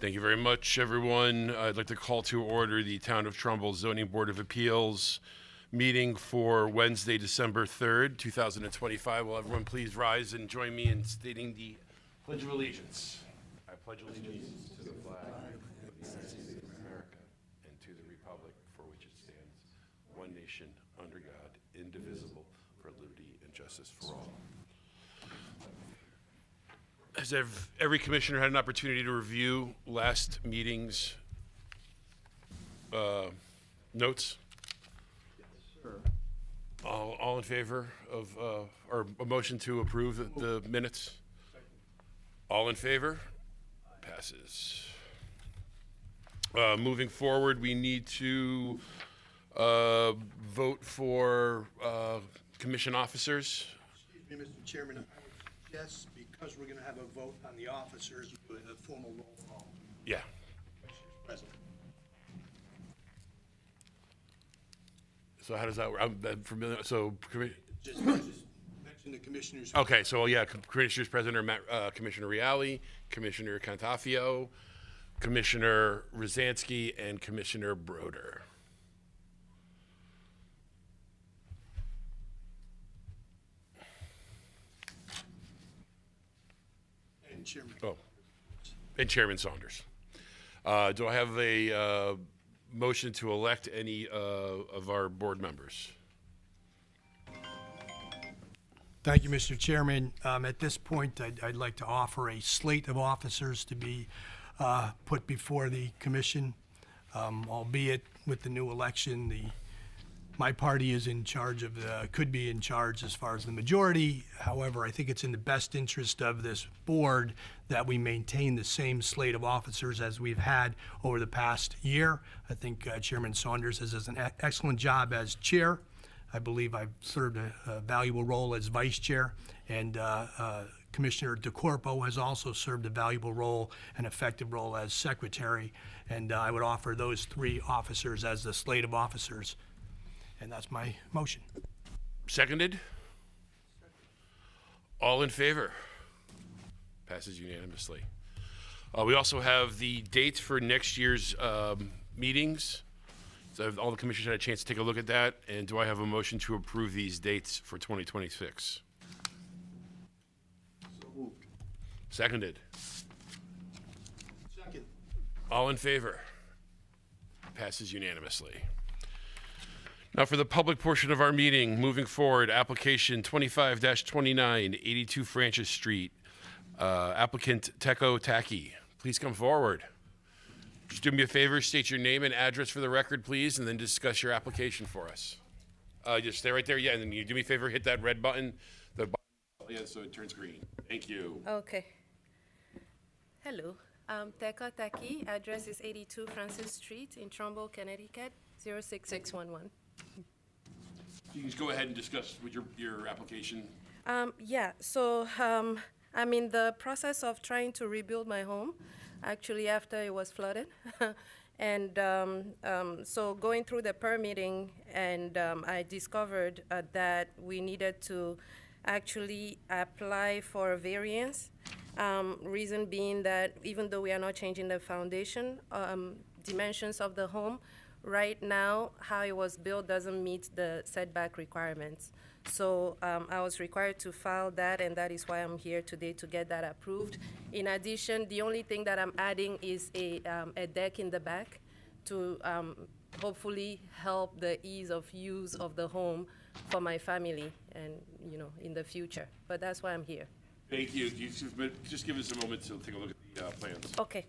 Thank you very much, everyone. I'd like to call to order the Town of Trumbull Zoning Board of Appeals meeting for Wednesday, December 3rd, 2025. Will everyone please rise and join me in stating the Pledge of Allegiance? I pledge allegiance to the flag of the United States of America and to the republic for which it stands, one nation, under God, indivisible, for liberty and justice for all. Has every commissioner had an opportunity to review last meeting's notes? Yes, sir. All in favor of, or a motion to approve the minutes? All in favor? Passes. Moving forward, we need to vote for commission officers. Excuse me, Mr. Chairman, I would suggest, because we're going to have a vote on the officers, with a formal roll call. Yeah. Commissioners present. So how does that work? I'm familiar, so, Just mention the commissioners. okay, so yeah, Commissioners President are Commissioner Reale, Commissioner Cantafio, Commissioner Rosansky, and Commissioner Broder. And Chairman. Oh, and Chairman Saunders. Do I have a motion to elect any of our board members? Thank you, Mr. Chairman. At this point, I'd like to offer a slate of officers to be put before the commission, albeit with the new election, my party is in charge of could be in charge as far as the majority. However, I think it's in the best interest of this board that we maintain the same slate of officers as we've had over the past year. I think Chairman Saunders has an excellent job as chair. I believe I've served a valuable role as vice chair, and Commissioner DeCorpo has also served a valuable role, an effective role as secretary, and I would offer those three officers as the slate of officers, and that's my motion. Seconded? All in favor? Passes unanimously. We also have the dates for next year's meetings. So all the commissioners had a chance to take a look at that, and do I have a motion to approve these dates for 2026? So moved. Seconded. Second. All in favor? Passes unanimously. Now for the public portion of our meeting, moving forward, application 25-29, 82 Francis Street. Applicant Teko Taki, please come forward. Just do me a favor, state your name and address for the record, please, and then discuss your application for us. Just stay right there, yeah, and then you do me a favor, hit that red button, yeah, so it turns green. Thank you. Okay. Hello, Teka Taki, address is 82 Francis Street in Trumbull, Connecticut, 06611. You can just go ahead and discuss with your application. Yeah, so I'm in the process of trying to rebuild my home, actually after it was flooded. And so going through the permitting, and I discovered that we needed to actually apply for a variance. Reason being that even though we are not changing the foundation dimensions of the home, right now how it was built doesn't meet the setback requirements. So I was required to file that, and that is why I'm here today to get that approved. In addition, the only thing that I'm adding is a deck in the back to hopefully help the ease of use of the home for my family and, you know, in the future. But that's why I'm here. Thank you. Just give us a moment to take a look at the plans. Okay.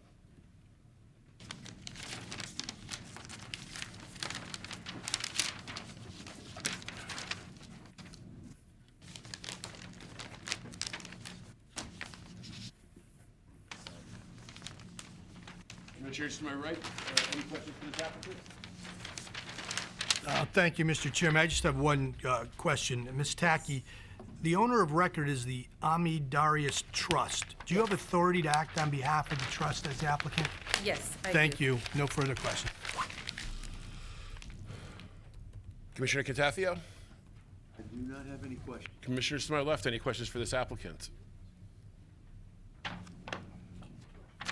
Commissioners to my right, any questions for this applicant? Thank you, Mr. Chairman. I just have one question. Ms. Tacky, the owner of record is the Ami Darius Trust. Do you have authority to act on behalf of the trust as the applicant? Yes, I do. Thank you. No further questions. Commissioner Catafio? I do not have any questions. Commissioners to my left, any questions for this applicant?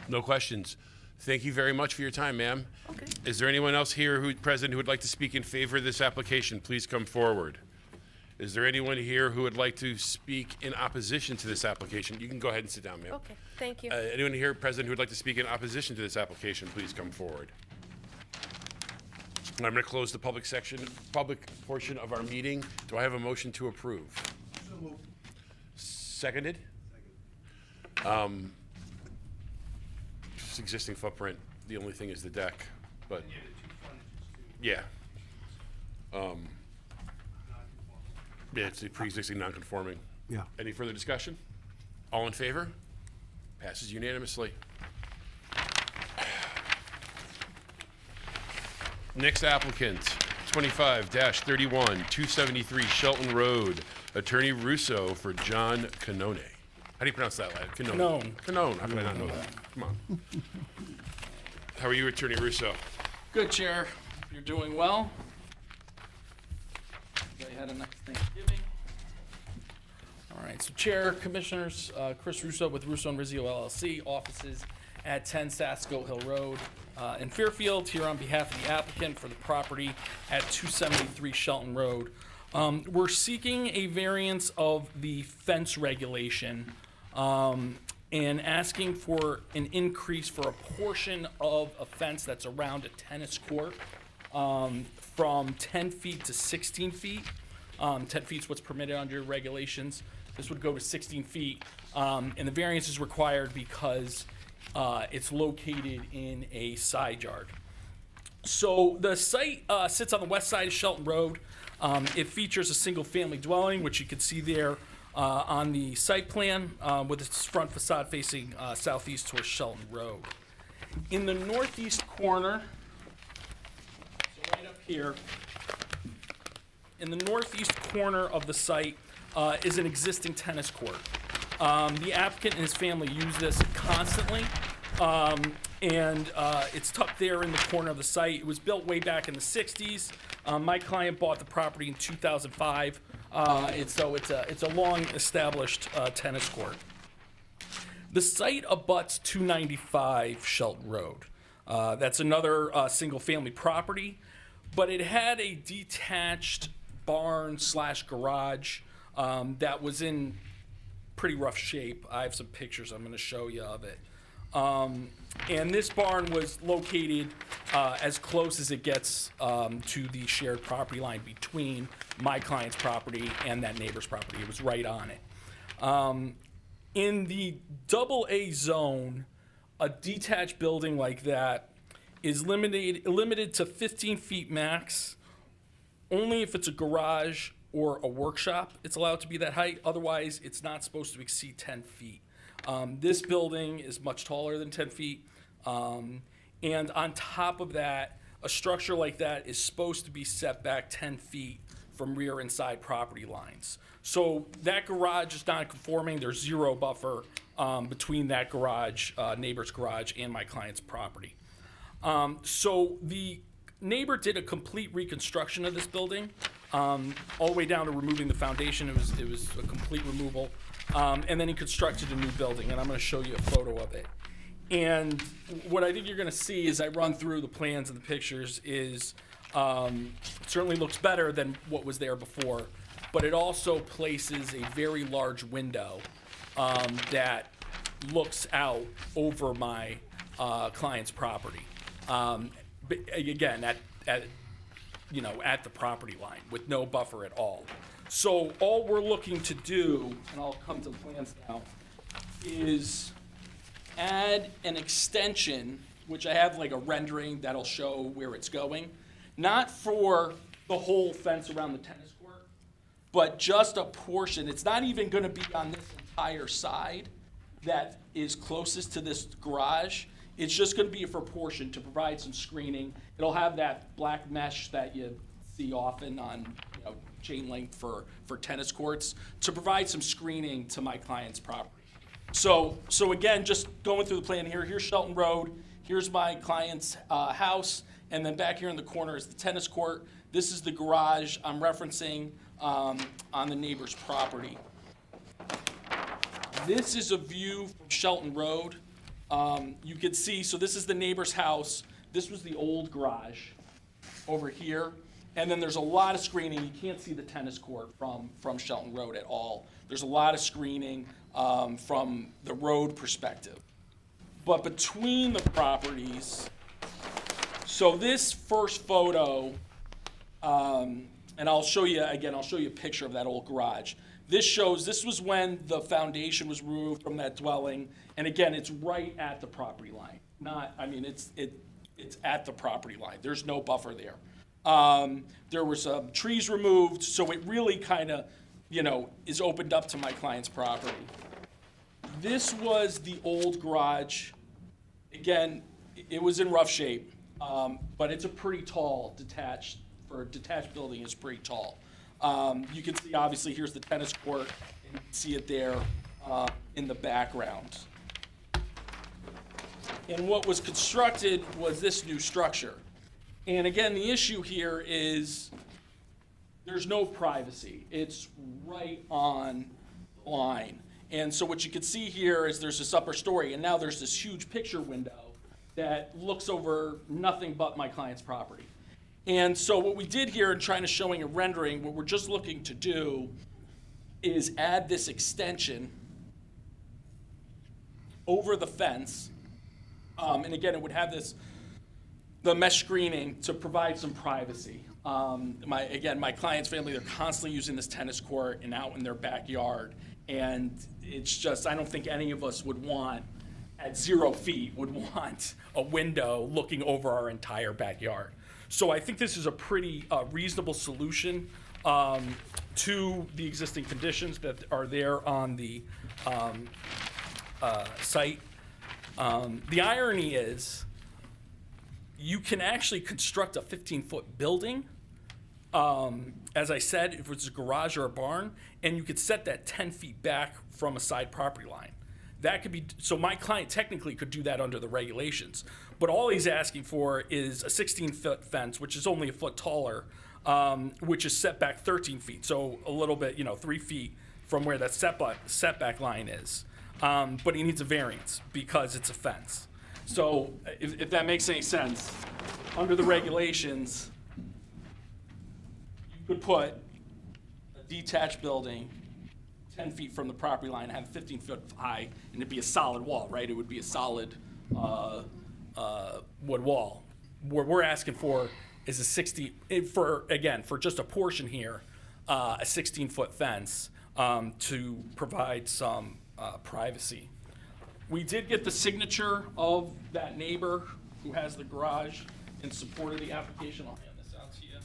No questions. Thank you very much for your time, ma'am. Okay. Is there anyone else here present who would like to speak in favor of this application? Please come forward. Is there anyone here who would like to speak in opposition to this application? You can go ahead and sit down, ma'am. Okay, thank you. Anyone here present who would like to speak in opposition to this application, please come forward. I'm going to close the public portion of our meeting. Do I have a motion to approve? Seconded? It's existing footprint. The only thing is the deck, but yeah. Yeah, it's the pre-existing non-conforming. Yeah. Any further discussion? All in favor? Passes unanimously. Next applicant, 25-31, 273 Shelton Road. Attorney Russo for John Canone. How do you pronounce that, lad? Canone. Canone. How can I not know that? Come on. How are you, Attorney Russo? Good, Chair. You're doing well. You had a nice Thanksgiving. All right, so Chair, Commissioners, Chris Russo with Russo and Rizzio LLC, offices at 10 Sasko Hill Road in Fairfield, here on behalf of the applicant for the property at 273 Shelton Road. We're seeking a variance of the fence regulation and asking for an increase for a portion of a fence that's around a tennis court from 10 feet to 16 feet. 10 feet is what's permitted under regulations. This would go to 16 feet, and the variance is required because it's located in a side yard. So the site sits on the west side of Shelton Road. It features a single-family dwelling, which you can see there on the site plan, with its front facade facing southeast towards Shelton Road. In the northeast corner, so right up here, in the northeast corner of the site is an existing tennis court. The applicant and his family use this constantly, and it's tucked there in the corner of the site. It was built way back in the 60s. My client bought the property in 2005, so it's a long-established tennis court. The site abuts 295 Shelton Road. That's another single-family property, but it had a detached barn/garage that was in pretty rough shape. I have some pictures I'm going to show you of it. And this barn was located as close as it gets to the shared property line between my client's property and that neighbor's property. It was right on it. In the AA zone, a detached building like that is limited to 15 feet max. Only if it's a garage or a workshop, it's allowed to be that height. Otherwise, it's not supposed to exceed 10 feet. This building is much taller than 10 feet. And on top of that, a structure like that is supposed to be set back 10 feet from rear and side property lines. So that garage is non-conforming. There's zero buffer between that garage, neighbor's garage, and my client's property. So the neighbor did a complete reconstruction of this building, all the way down to removing the foundation. It was a complete removal. And then he constructed a new building, and I'm going to show you a photo of it. And what I think you're going to see as I run through the plans and the pictures is it certainly looks better than what was there before, but it also places a very large window that looks out over my client's property. But again, at the property line with no buffer at all. So all we're looking to do, and I'll come to the plans now, is add an extension, which I have like a rendering that'll show where it's going, not for the whole fence around the tennis court, but just a portion. It's not even going to be on this entire side that is closest to this garage. It's just going to be for a portion to provide some screening. It'll have that black mesh that you see often on chain link for tennis courts to provide some screening to my client's property. So again, just going through the plan here, here's Shelton Road, here's my client's house, and then back here in the corner is the tennis court. This is the garage I'm referencing on the neighbor's property. This is a view from Shelton Road. You can see, so this is the neighbor's house. This was the old garage over here. And then there's a lot of screening. You can't see the tennis court from Shelton Road at all. There's a lot of screening from the road perspective. But between the properties, so this first photo, and I'll show you a picture of that old garage. This was when the foundation was removed from that dwelling. And again, it's right at the property line. It's at the property line. There's no buffer there. There were some trees removed, so it really kind of, is opened up to my client's property. This was the old garage. Again, it was in rough shape, but it's a pretty tall for a detached building, it's pretty tall. You can see, obviously, here's the tennis court, and you can see it there in the background. And what was constructed was this new structure. And again, the issue here is there's no privacy. It's right on the line. And so what you can see here is there's this upper story, and now there's this huge picture window that looks over nothing but my client's property. And so what we did here in trying to showing a rendering, what we're just looking to do is add this extension over the fence. And again, it would have the mesh screening to provide some privacy. My client's family, they're constantly using this tennis court and out in their backyard. And it's just, I don't think any of us would want, at 0 feet, would want a window looking over our entire backyard. So I think this is a pretty reasonable solution to the existing conditions that are there on the site. The irony is, you can actually construct a 15-foot building, as I said, if it's a garage or a barn, and you could set that 10 feet back from a side property line. That could be, so my client technically could do that under the regulations, but all he's asking for is a 16-foot fence, which is only a foot taller, which is set back 13 feet, so a little bit, 3 feet from where that setback line is. But he needs a variance because it's a fence. So if that makes any sense, under the regulations, you could put a detached building 10 feet from the property line, have 15 foot high, and it'd be a solid wall, right? It would be a solid wood wall. What we're asking for is for just a portion here, a 16-foot fence to provide some privacy. We did get the signature of that neighbor who has the garage in support of the application. I'll hand this out to you.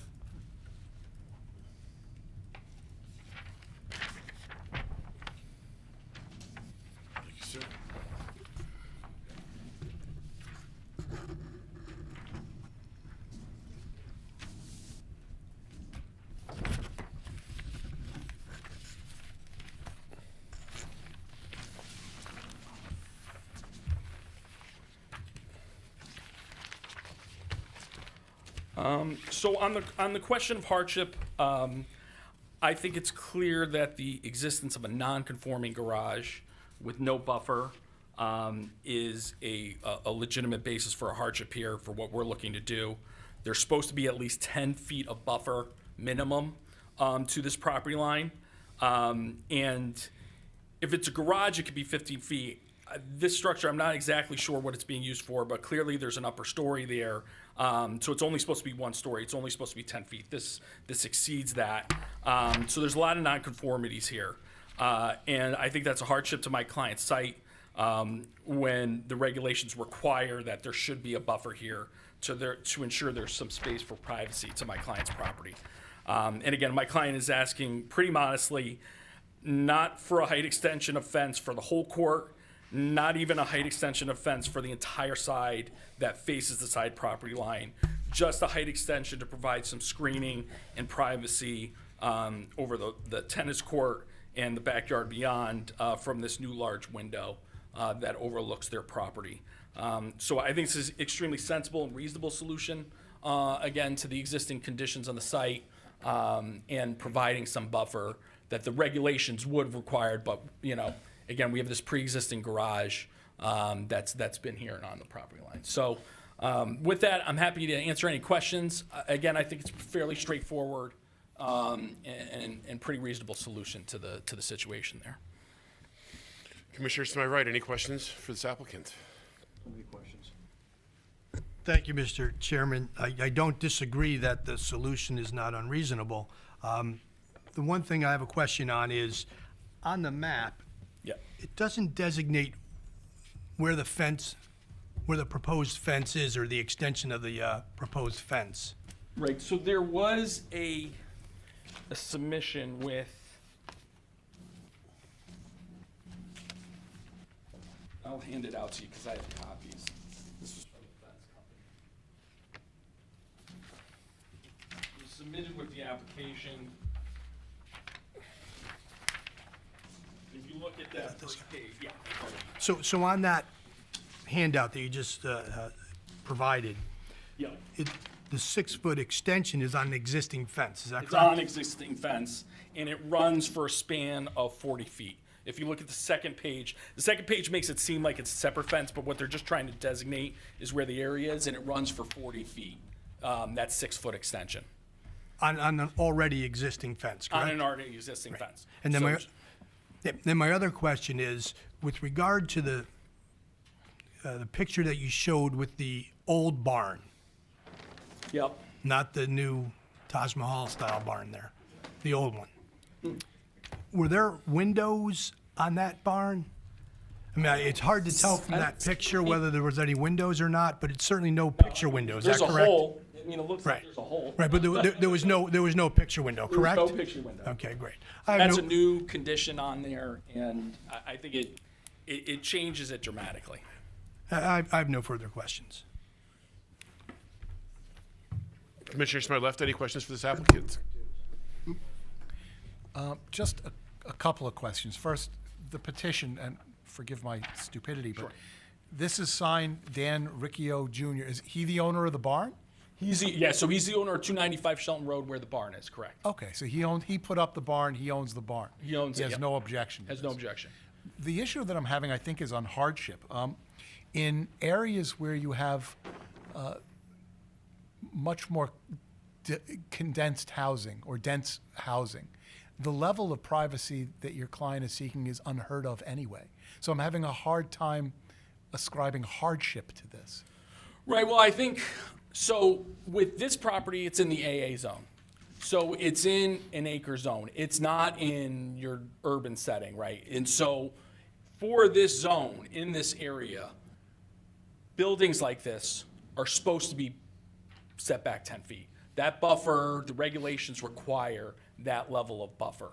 Thank you, sir. So on the question of hardship, I think it's clear that the existence of a non-conforming garage with no buffer is a legitimate basis for a hardship here for what we're looking to do. There's supposed to be at least 10 feet of buffer minimum to this property line. And if it's a garage, it could be 15 feet. This structure, I'm not exactly sure what it's being used for, but clearly there's an upper story there. So it's only supposed to be 1 story. It's only supposed to be 10 feet. This exceeds that. So there's a lot of nonconformities here. And I think that's a hardship to my client's site when the regulations require that there should be a buffer here to ensure there's some space for privacy to my client's property. And again, my client is asking pretty modestly, not for a height extension of fence for the whole court, not even a height extension of fence for the entire side that faces the side property line, just a height extension to provide some screening and privacy over the tennis court and the backyard beyond from this new large window that overlooks their property. So I think this is extremely sensible and reasonable solution, again, to the existing conditions on the site and providing some buffer that the regulations would require, but again, we have this pre-existing garage that's been here and on the property line. So with that, I'm happy to answer any questions. Again, I think it's fairly straightforward and pretty reasonable solution to the situation there. Commissioners to my right, any questions for this applicant? Any questions? Thank you, Mr. Chairman. I don't disagree that the solution is not unreasonable. The one thing I have a question on is, on the map, Yeah. it doesn't designate where the proposed fence is, or the extension of the proposed fence. Right, so there was a submission with, I'll hand it out to you because I have copies. This was from the fence company. It was submitted with the application. If you look at that first page, yeah. So on that handout that you just provided, Yeah. the 6-foot extension is on an existing fence, is that It's correct? on existing fence, and it runs for a span of 40 feet. If you look at the second page makes it seem like it's a separate fence, but what they're just trying to designate is where the area is, and it runs for 40 feet. That 6-foot extension On an already existing fence, correct? on an already existing fence. And then So- then my other question is, with regard to the picture that you showed with the old barn, Yep. not the new Taj Mahal style barn there, the old one. Were there windows on that barn? I mean, it's hard to tell from that picture whether there was any windows or not, but it's certainly no picture windows, is There's that a correct? hole. I mean, it looks like Right. there's a hole. Right, but there was no picture window, There was correct? no picture window. Okay, great. I have That's no- a new condition on there, and I think it changes it dramatically. I have no further questions. Commissioners to my left, any questions for this applicant? Just a couple of questions. First, the petition, and forgive my stupidity, but this is signed Dan Riccio Jr. Is he the owner of the barn? So he's the owner of 295 Shelton Road where the barn is, correct? Okay, so he put up the barn, he owns the barn. He owns He it, has yep. no objection to Has no this. objection. The issue that I'm having, I think, is on hardship. In areas where you have much more condensed housing or dense housing, the level of privacy that your client is seeking is unheard of anyway. So I'm having a hard time ascribing hardship to this. Right, well, I think, so with this property, it's in the AA zone. So it's in an acre zone. It's not in your urban setting, right? And so for this zone, in this area, buildings like this are supposed to be set back 10 feet. That buffer, the regulations require that level of buffer.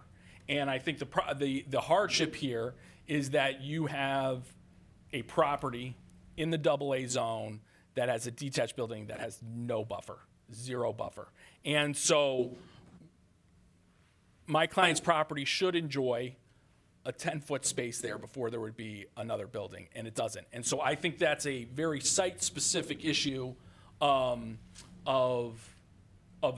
And I think the hardship here is that you have a property in the AA zone that has a detached building that has no buffer, 0 buffer. And so my client's property should enjoy a 10-foot space there before there would be another building, and it doesn't. And so I think that's a very site-specific issue of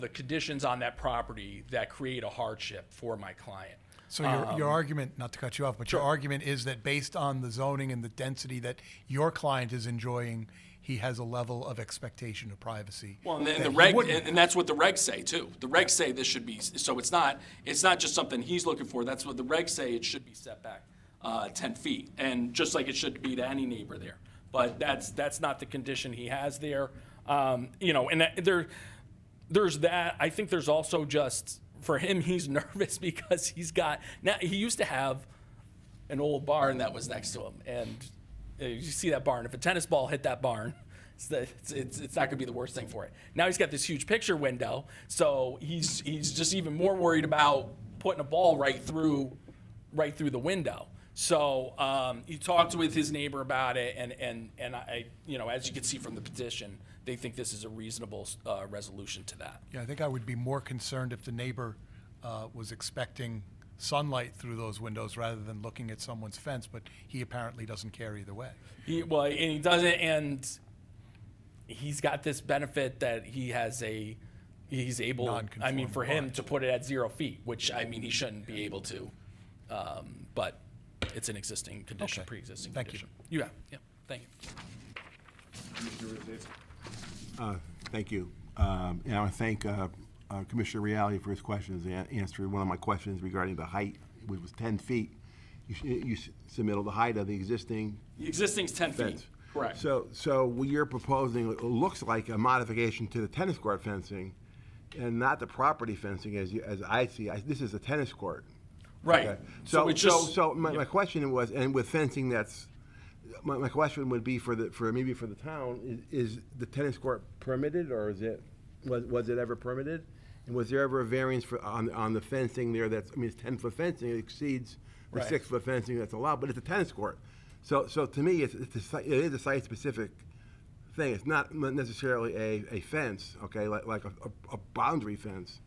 the conditions on that property that create a hardship for my client. So your argument, not to cut you off, but your argument is that based on the zoning and the density that your client is enjoying, he has a level of expectation of privacy. Well, and that the he reg, wouldn't. and that's what the regs say too. The regs say this should be, so it's not just something he's looking for. That's what the regs say. It should be set back 10 feet, and just like it should be to any neighbor there. But that's not the condition he has there. And there's that. I think there's also just, for him, he's nervous because he used to have an old barn that was next to him, and you see that barn. If a tennis ball hit that barn, it's not going to be the worst thing for it. Now he's got this huge picture window, so he's just even more worried about putting a ball right through the window. So he talked with his neighbor about it, and I, as you can see from the petition, they think this is a reasonable resolution to that. Yeah, I think I would be more concerned if the neighbor was expecting sunlight through those windows rather than looking at someone's fence, but he apparently doesn't care either way. And he doesn't, and he's got this benefit that he's able, I mean, for him Non-conforming to put it at 0 feet, which, I mean, he shouldn't be able to. But it's an existing condition, Okay. pre-existing Thank you. condition. You have, yeah, thank you. Thank you. And I want to thank Commissioner Reale for his questions and answering one of my questions regarding the height, which was 10 feet. You submitted the height of the existing The existing's 10 feet, fence. correct. So what you're proposing looks like a modification to the tennis court fencing and not the property fencing as I see. This is a tennis court. Right. Okay. So it's just. So my question was, and with fencing my question would be for the town, is the tennis court permitted, or was it ever permitted? And was there ever a variance on the fencing there it's 10-foot fencing, it exceeds the Right. 6-foot fencing that's allowed, but it's a tennis court. So to me, it is a site-specific thing. It's not necessarily a fence, okay, like a boundary fence.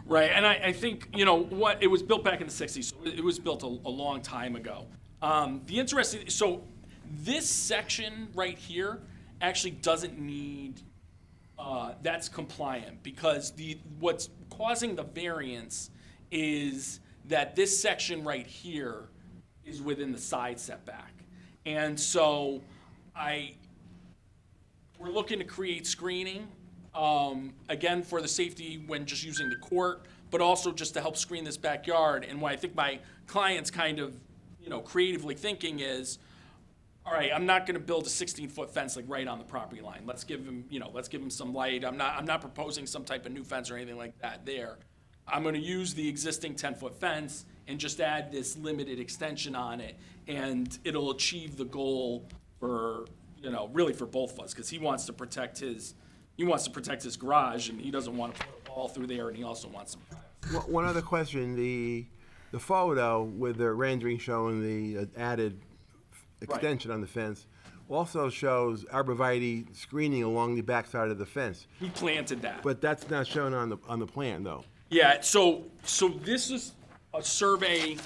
Right, and I think, it was built back in the 60s, so it was built a long time ago. So this section right here actually doesn't need, that's compliant, because what's causing the variance is that this section right here is within the side setback. And so we're looking to create screening, again, for the safety when just using the court, but also just to help screen this backyard. And what I think my client's kind of, creatively thinking is, all right, I'm not gonna build a 16-foot fence like right on the property line. Let's give him some light. I'm not proposing some type of new fence or anything like that there. I'm gonna use the existing 10-foot fence and just add this limited extension on it, and it'll achieve the goal for, really for both of us, because he wants to protect his garage, and he doesn't want to put a ball through there, and he also wants some. One other question, the photo with the rendering showing the added extension on the fence also shows arborvitae screening along the backside of the fence, He planted that. but that's not shown on the plan, though. Yeah, so this is a survey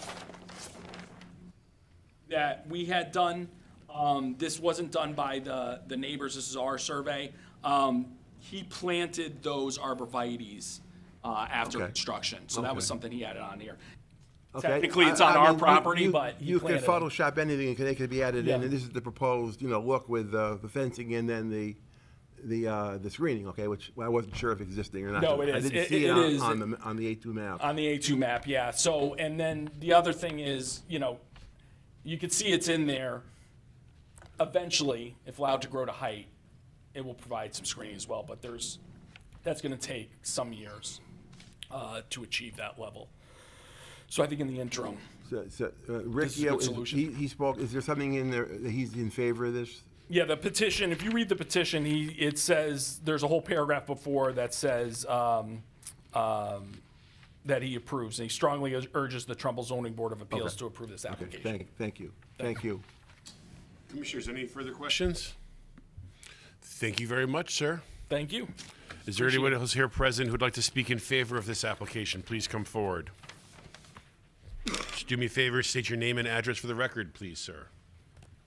that we had done. This wasn't done by the neighbors, this is our survey. He planted those arborvitaes after Okay. construction, so that was Okay. something he added on here. Okay. Technically, it's on our mean, property, but he you can planted them. Photoshop anything, and they could be added in, Yeah. and this is the proposed, look with the fencing and then the screening, okay, which I wasn't sure if existing or not. No, it is. I didn't It- see it it is. on the A2 map. On the A2 map, yeah. So, and then the other thing is, you can see it's in there. Eventually, if allowed to grow to height, it will provide some screening as well, but that's gonna take some years to achieve that level. So I think in the interim, Rick, This is a good solution. he spoke, is there something in there that he's in favor of this? yeah, the petition, if you read the petition, it says, there's a whole paragraph before that says, that he approves, and he strongly urges the Trumbull Zoning Board of Appeals Okay. to approve this Okay, application. thank you. Thank you. Commissioners, any further questions? Thank you very much, sir. Thank you. Is there anyone else here present who'd like to speak in favor of this application? Please come forward. Just do me a favor, state your name and address for the record, please, sir.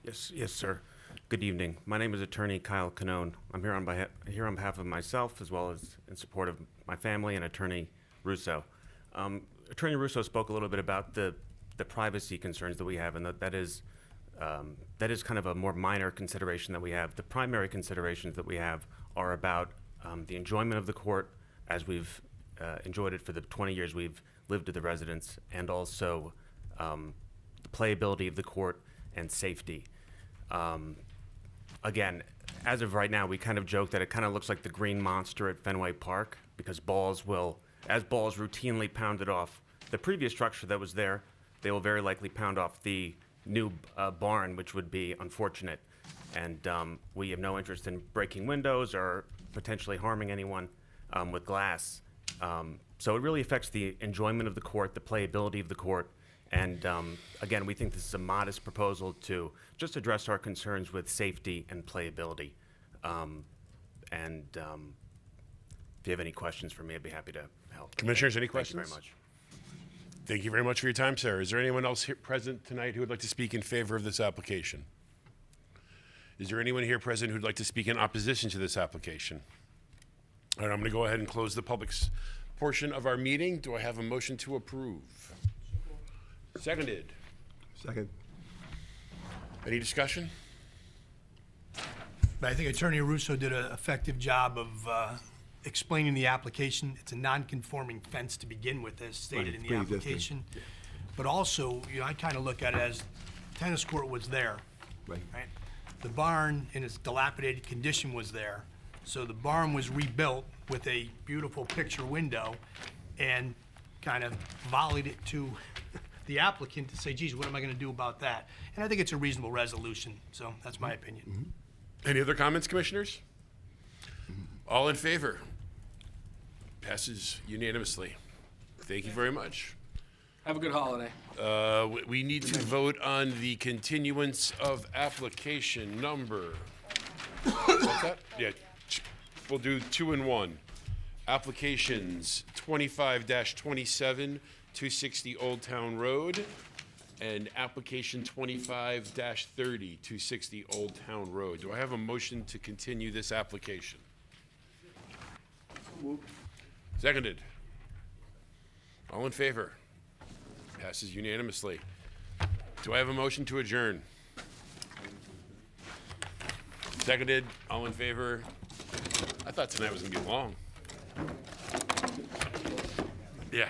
Yes, sir. Good evening. My name is Attorney Kyle Canone. I'm here on behalf of myself, as well as in support of my family and Attorney Russo. Attorney Russo spoke a little bit about the privacy concerns that we have, and that is kind of a more minor consideration that we have. The primary considerations that we have are about the enjoyment of the court as we've enjoyed it for the 20 years we've lived at the residence, and also the playability of the court and safety. Again, as of right now, we kind of joke that it kind of looks like the green monster at Fenway Park, because as balls routinely pounded off the previous structure that was there, they will very likely pound off the new barn, which would be unfortunate. And we have no interest in breaking windows or potentially harming anyone with glass. So it really affects the enjoyment of the court, the playability of the court. And again, we think this is a modest proposal to just address our concerns with safety and playability. If you have any questions for me, I'd be happy to help. Commissioners, any Thank you questions? very much. Thank you very much for your time, sir. Is there anyone else here present tonight who would like to speak in favor of this application? Is there anyone here present who'd like to speak in opposition to this application? All right, I'm going to go ahead and close the public's portion of our meeting. Do I have a motion to approve? Seconded. Second. Any discussion? But I think Attorney Russo did an effective job of explaining the application. It's a non-conforming fence to begin with, as stated in the Pre-existing. application. But also, I kind of look at it as tennis court was there, Right. right? The barn in its dilapidated condition was there. So the barn was rebuilt with a beautiful picture window and kind of volleyed it to the applicant to say, geez, what am I going to do about that? And I think it's a reasonable resolution, so that's my opinion. Any other comments, commissioners? All in favor? Passes unanimously. Thank you very much. Have a good holiday. We need to vote on the continuance of application number. What's that? Yeah, we'll do 2 and 1. Applications 25-27, 260 Old Town Road, and application 25-30, 260 Old Town Road. Do I have a motion to continue this application? Seconded. All in favor? Passes unanimously. Do I have a motion to adjourn? Seconded. All in favor? I thought tonight was gonna be long. Yeah.